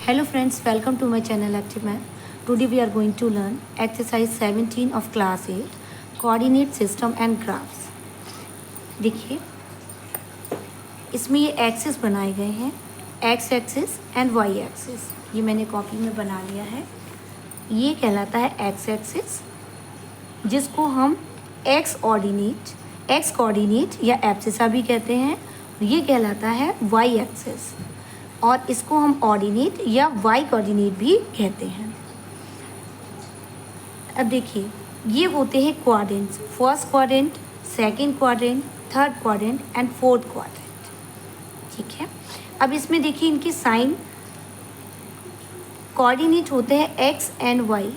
Hello friends, welcome to my channel Active Math. Today we are going to learn exercise 17 of class 8 coordinate system and graphs. देखिए इसमें ये axis बनाए गए हैं, X axis and Y axis. ये मैंने copy में बना लिया है. ये कहलाता है एक्स एक्सिस, जिसको हम एक्स कोऑर्डिनेट या एब्सिसा भी कहते हैं. ये कहलाता है वाई एक्सिस और इसको हम ऑर्डिनेट या वाई कोऑर्डिनेट भी कहते हैं. अब देखिए ये होते हैं quadrants, first quadrant, second quadrant, third quadrant and fourth quadrant. ठीक है. अब इसमें देखिए इनके साइन कोऑर्डिनेट होते हैं एक्स एंड वाई.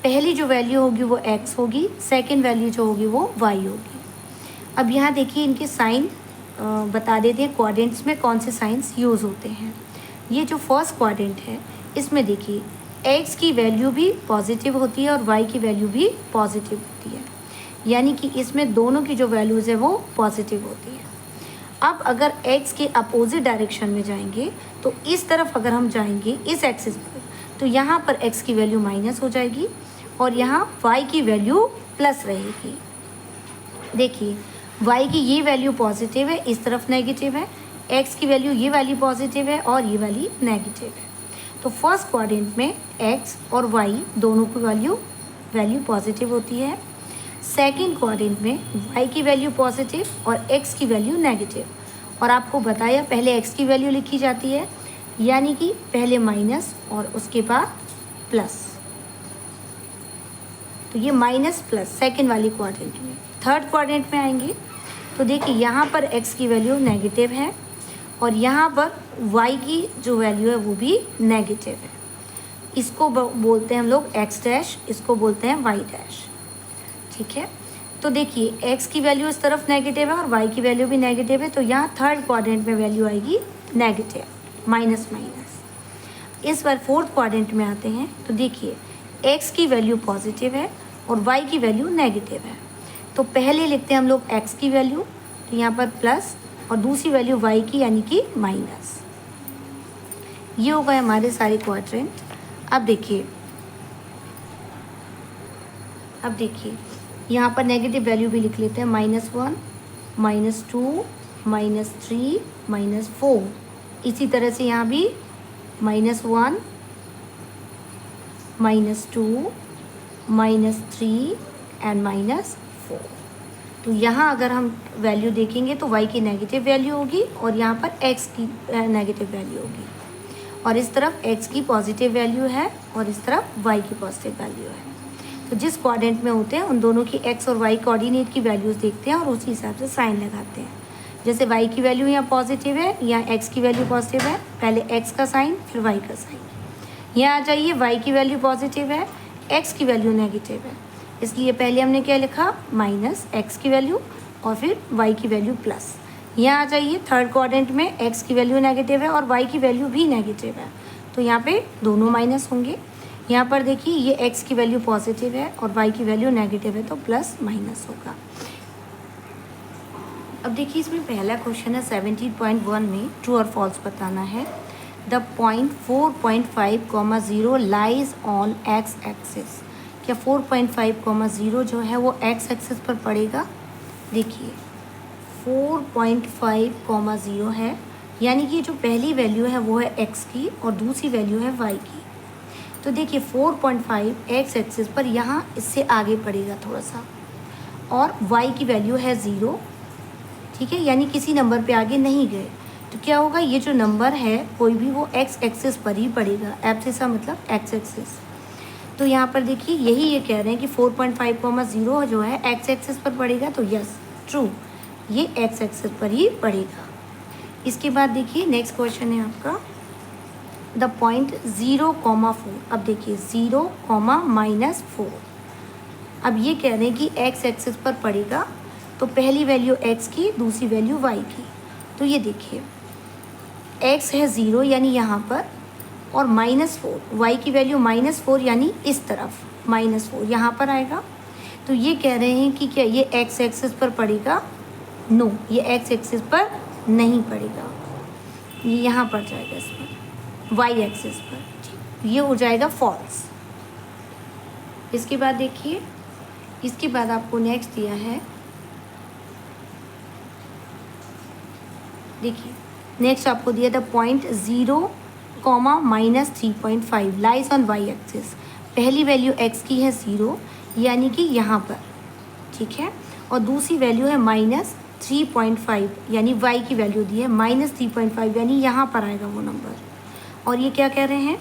पहली जो वैल्यू होगी वो एक्स होगी, सेकंड वैल्यू जो होगी वो वाई होगी. अब यहाँ देखिए इनके साइन बता देते हैं क्वाड्रेंट्स में कौन से साइंस यूज़ होते हैं. ये जो फर्स्ट क्वाड्रेंट है इसमें देखिए एक्स की वैल्यू भी पॉजिटिव होती है और वाई की वैल्यू भी पॉजिटिव होती है, यानी कि इसमें दोनों की जो वैल्यूज़ है वो पॉजिटिव होती है. अब अगर एक्स के अपोजिट डायरेक्शन में जाएंगे तो इस तरफ अगर हम जाएंगे इस एक्सिस पर, तो यहाँ पर एक्स की वैल्यू माइनस हो जाएगी और यहाँ वाई की वैल्यू प्लस रहेगी. देखिए y की ये वैल्यू पॉजिटिव है, इस तरफ नेगेटिव है, x की वैल्यू ये वाली पॉजिटिव है और ये वाली नेगेटिव है. तो फर्स्ट क्वाड्रेंट में x और y दोनों की वैल्यू पॉजिटिव होती है. सेकंड क्वाड्रेंट में y की वैल्यू पॉजिटिव और x की वैल्यू नेगेटिव. और आपको बताया पहले x की वैल्यू लिखी जाती है, यानी कि पहले माइनस और उसके बाद प्लस. तो ये माइनस प्लस सेकंड वाली क्वाड्रेंट में. थर्ड क्वाड्रेंट में आएंगे तो देखिए यहाँ पर x की वैल्यू नेगेटिव है और यहाँ पर y की जो वैल्यू है वो भी नेगेटिव है. इसको बोलते हैं हम लोग x डैश, इसको बोलते हैं y डैश. ठीक है. तो देखिए x की वैल्यू इस तरफ नेगेटिव है और y की वैल्यू भी नेगेटिव है, तो यहाँ थर्ड क्वाड्रेंट में वैल्यू आएगी नेगेटिव, माइनस माइनस. इस बार फोर्थ क्वाड्रेंट में आते हैं तो देखिए x की वैल्यू पॉजिटिव है और y की वैल्यू नेगेटिव है. तो पहले लिखते हैं हम लोग x की वैल्यू, तो यहाँ पर प्लस और दूसरी वैल्यू y की यानी कि माइनस. ये हो गए हमारे सारे क्वाड्रेंट. अब देखिए यहाँ पर नेगेटिव वैल्यू भी लिख लेते हैं, -1, -2, -3, -4. इसी तरह से यहाँ भी -1, -2, -3 एंड -4. तो यहाँ अगर हम वैल्यू देखेंगे तो y की नेगेटिव वैल्यू होगी और यहाँ पर x की नेगेटिव वैल्यू होगी, और इस तरफ x की पॉजिटिव वैल्यू है और इस तरफ y की पॉजिटिव वैल्यू है. तो जिस क्वाड्रेंट में होते हैं उन दोनों की x और y कोऑर्डिनेट की वैल्यूज़ देखते हैं और उसी हिसाब से साइन लगाते हैं. जैसे y की वैल्यू यहाँ पॉजिटिव है, यहाँ x की वैल्यू पॉजिटिव है, पहले x का साइन फिर y का साइन. यहाँ आ जाइए y की वैल्यू पॉजिटिव है, x की वैल्यू नेगेटिव है, इसलिए पहले हमने क्या लिखा माइनस x की वैल्यू और फिर y की वैल्यू प्लस. यहाँ आ जाइए थर्ड क्वाड्रेंट में x की वैल्यू नेगेटिव है और y की वैल्यू भी नेगेटिव है, तो यहाँ पे दोनों माइनस होंगे. यहाँ पर देखिए ये x की वैल्यू पॉजिटिव है और y की वैल्यू नेगेटिव है, तो प्लस माइनस होगा. अब देखिए इसमें पहला क्वेश्चन है 17.1 में ट्रू और फॉल्स बताना है. The point 4.5, 0 lies on x axis. क्या 4.5, 0 जो है वो एक्स एक्सिस पर पड़ेगा? देखिए 4.5, 0 है, यानी कि जो पहली वैल्यू है वो है x की और दूसरी वैल्यू है y की. तो देखिए 4.5 एक्स एक्सिस पर यहाँ इससे आगे पड़ेगा थोड़ा सा, और y की वैल्यू है 0. ठीक है, यानी किसी नंबर पे आगे नहीं गए. तो क्या होगा, ये जो नंबर है कोई भी वो एक्स एक्सिस पर ही पड़ेगा. एब्सिसा मतलब एक्स एक्सिस. तो यहाँ पर देखिए यही ये कह रहे हैं कि 4.5, 0 जो है एक्स एक्सिस पर पड़ेगा, तो यस ट्रू, ये एक्स एक्सिस पर ही पड़ेगा. इसके बाद देखिए नेक्स्ट क्वेश्चन है आपका द पॉइंट 0, 4. अब देखिए 0, -4. अब ये कह रहे हैं कि एक्स एक्सिस पर पड़ेगा, तो पहली वैल्यू x की, दूसरी वैल्यू y की. तो ये देखिए x है 0 यानी यहाँ पर, और -4, y की वैल्यू -4 यानी इस तरफ -4 यहाँ पर आएगा. तो ये कह रहे हैं कि क्या ये x एक्सिस पर पड़ेगा? नो, ये x एक्सिस पर नहीं पड़ेगा. ये यहाँ पर जाएगा इस पर, वाई एक्सिस पर, ये हो जाएगा फॉल्स। इसके बाद देखिए, इसके बाद आपको नेक्स्ट दिया है, देखिए नेक्स्ट आपको दिया था point 0, -3.5 lies on Y axis. पहली वैल्यू x की है 0 यानी कि यहाँ पर, ठीक है, और दूसरी वैल्यू है -3.5 यानी y की वैल्यू दी है -3.5 यानी यहाँ पर आएगा वो नंबर। और ये क्या कह रहे हैं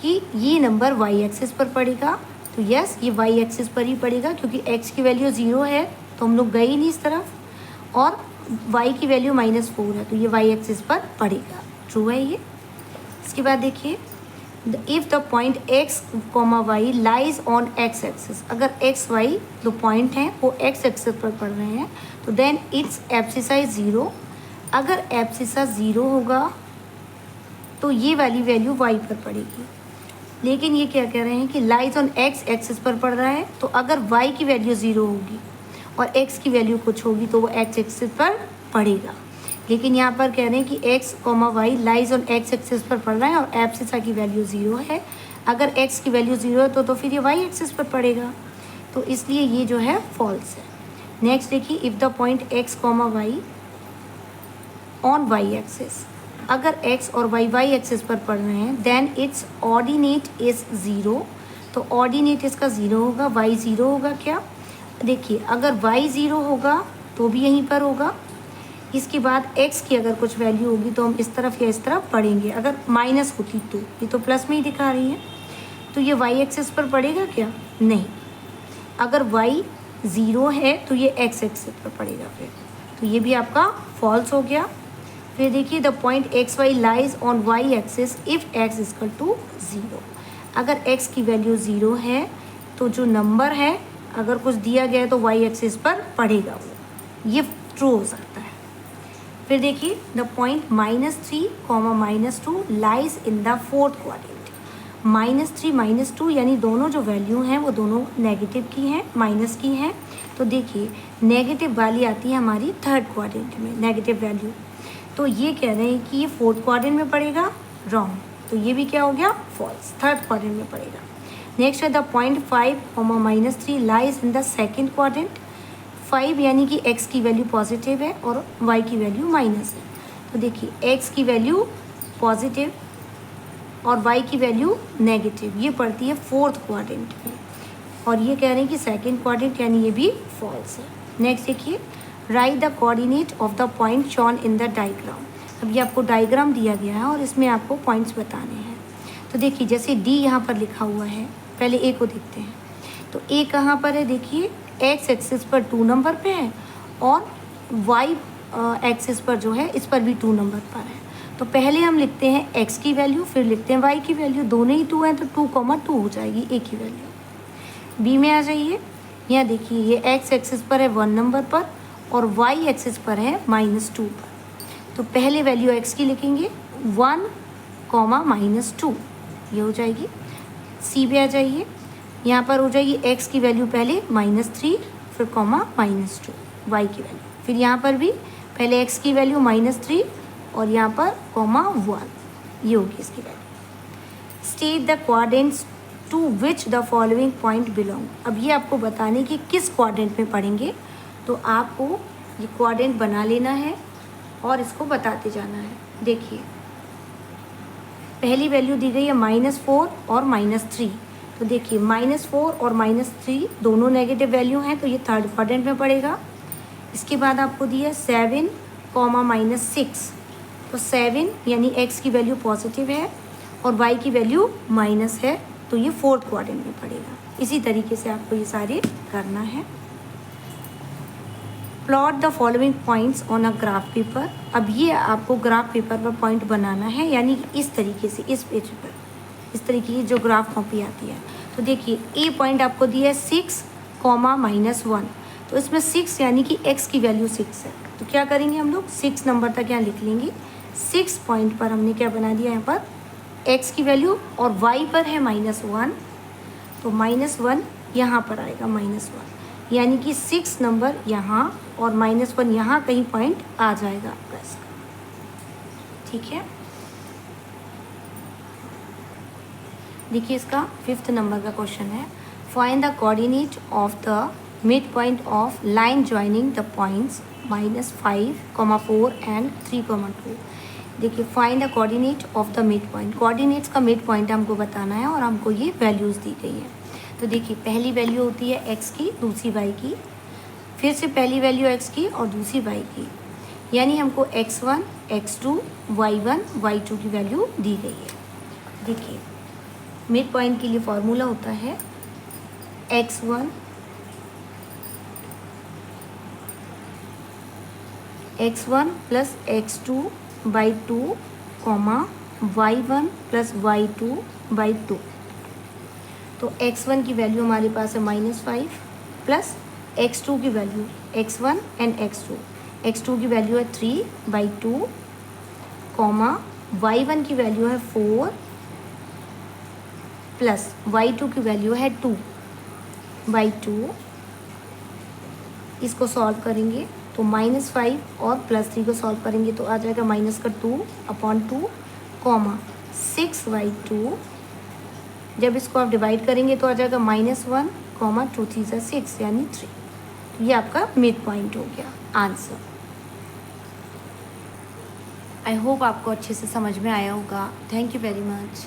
कि ये नंबर y एक्सिस पर पड़ेगा, तो यस ये y एक्सिस पर ही पड़ेगा क्योंकि x की वैल्यू 0 है तो हम लोग गए ही नहीं इस तरफ, और y की वैल्यू -4 है तो ये y एक्सिस पर पड़ेगा। ट्रू है ये। इसके बाद देखिए, if the point x, y lies on x axis, अगर x y दो पॉइंट हैं वो x एक्सिस पर पड़ रहे हैं तो देन इट्स एब्सिसा इज 0। अगर एब्सिसा 0 होगा तो ये वाली वैल्यू y पर पड़ेगी। लेकिन ये क्या कह रहे हैं कि लाइज ऑन x एक्सिस पर पड़ रहा है, तो अगर y की वैल्यू 0 होगी और x की वैल्यू कुछ होगी तो वो x एक्सिस पर पड़ेगा। लेकिन यहाँ पर कह रहे हैं कि x, y lies on x axis पर पड़ रहा है और एब्सिसा की वैल्यू 0 है। अगर x की वैल्यू 0 है तो फिर ये y एक्सिस पर पड़ेगा, तो इसलिए ये जो है फॉल्स है। नेक्स्ट देखिए, if the point x, y on y axis, अगर x और y एक्सिस पर पड़ रहे हैं देन इट्स ऑर्डिनेट इज़ 0। तो ऑर्डिनेट इसका 0 होगा, y 0 होगा क्या? देखिए अगर y 0 होगा तो भी यहीं पर होगा। इसके बाद x की अगर कुछ वैल्यू होगी तो हम इस तरफ या इस तरफ पढ़ेंगे। अगर माइनस होती तो, ये तो प्लस में ही दिखा रही है, तो ये y एक्सिस पर पड़ेगा क्या? नहीं। अगर y 0 है तो ये x एक्सिस पर पड़ेगा फिर, तो ये भी आपका फॉल्स हो गया। फिर देखिए, the point X Y lies on y axis if x equal to 0। अगर x की वैल्यू 0 है तो जो नंबर है अगर कुछ दिया गया है तो y एक्सिस पर पड़ेगा वो, ये ट्रू हो सकता है। फिर देखिए, the point -3, -2 lies in the fourth quadrant. -3, -2 यानी दोनों जो वैल्यू हैं वो दोनों नेगेटिव की हैं, माइनस की हैं। तो देखिए नेगेटिव वाली आती है हमारी थर्ड क्वाड्रेंट में, नेगेटिव वैल्यू। तो ये कह रहे हैं कि ये फोर्थ क्वाड्रेंट में पड़ेगा, रॉन्ग। तो ये भी क्या हो गया? फॉल्स, थर्ड क्वाड्रेंट में पड़ेगा। नेक्स्ट है the point 5, -3 lies in the second quadrant. 5 यानी कि x की वैल्यू पॉजिटिव है और y की वैल्यू माइनस है। तो देखिए x की वैल्यू पॉजिटिव और y की वैल्यू नेगेटिव, ये पड़ती है फोर्थ क्वाड्रेंट में, और ये कह रहे हैं कि सेकंड क्वाड्रेंट यानी ये भी फॉल्स है। नेक्स्ट देखिए, write the coordinate of the point shown in the diagram. अब ये आपको डायग्राम दिया गया है और इसमें आपको पॉइंट्स बताने हैं। तो देखिए जैसे D यहाँ पर लिखा हुआ है, पहले A को देखते हैं। तो A कहाँ पर है? देखिए x एक्सिस पर 2 नंबर पे है और y एक्सिस पर जो है इस पर भी 2 नंबर पर है। तो पहले हम लिखते हैं x की वैल्यू, फिर लिखते हैं y की वैल्यू, दोनों ही 2 हैं तो 2, 2 हो जाएगी a की वैल्यू। b में आ जाइए, यहाँ देखिए ये x एक्सिस पर है 1 नंबर पर और y एक्सिस पर है -2 पर। तो पहले वैल्यू x की लिखेंगे 1, -2, ये हो जाएगी। c पे आ जाइए, यहाँ पर हो जाएगी x की वैल्यू पहले -3 फिर -2 y की वैल्यू, फिर यहाँ पर भी पहले x की वैल्यू -3 और यहाँ पर 1, ये होगी इसकी value. State the quadrants to which the following point belong. अब ये आपको बताने कि किस क्वाड्रेंट में पढ़ेंगे, तो आपको ये क्वाड्रेंट बना लेना है और इसको बताते जाना है। देखिए पहली वैल्यू दी गई है -4 और -3। तो देखिए -4 और -3 दोनों नेगेटिव वैल्यू हैं तो ये थर्ड क्वाड्रेंट में पड़ेगा। इसके बाद आपको दिया 7, -6। तो 7 यानी x की वैल्यू पॉजिटिव है और y की वैल्यू माइनस है तो ये फोर्थ क्वाड्रेंट में पड़ेगा। इसी तरीके से आपको ये सारे करना है। Plot the following points on a graph paper. अब ये आपको ग्राफ पेपर पर पॉइंट बनाना है, यानी इस तरीके से, इस पेज पर इस तरीके की जो ग्राफ कॉपी आती है। तो देखिए ए पॉइंट आपको दिया है 6, -1। तो इसमें 6 यानी कि x की वैल्यू 6 है। तो क्या करेंगे हम लोग, 6 नंबर तक यहाँ लिख लेंगे। 6 पॉइंट पर हमने क्या बना दिया, यहाँ पर x की वैल्यू और y पर है -1, तो -1 यहाँ पर आएगा -1, यानी कि 6 नंबर यहाँ और -1 यहाँ कहीं पॉइंट आ जाएगा आपका इसका। ठीक है, देखिए इसका 5th नंबर का क्वेश्चन है, find the coordinate of the mid point of line joining the points -5, 4 and 3, 2। देखिए find the coordinate of the mid point, coordinates का मिड पॉइंट हमको बताना है और हमको ये वैल्यूज़ दी गई है। तो देखिए पहली वैल्यू होती है x की, दूसरी y की, फिर से पहली वैल्यू x की और दूसरी y की, यानी हमको x1, x2, y1, y2 की वैल्यू दी गई है। देखिए मिड पॉइंट के लिए फॉर्मूला होता है x1 plus x2 by 2, y1 plus y2 by 2। तो x1 की वैल्यू हमारे पास है -5 प्लस x2 की वैल्यू, x1 एंड x2 की वैल्यू है 3/2, y1 की वैल्यू है 4 प्लस y2 की वैल्यू है 2/2। इसको सॉल्व करेंगे तो -5 और +3 को सॉल्व करेंगे तो आ जाएगा -2/2, 6/2। जब इसको आप डिवाइड करेंगे तो आ जाएगा -1, 2 3 6 यानी 3। तो ये आपका मिड पॉइंट हो गया आंसर। आई होप आपको अच्छे से समझ में आया होगा। Thank you very much.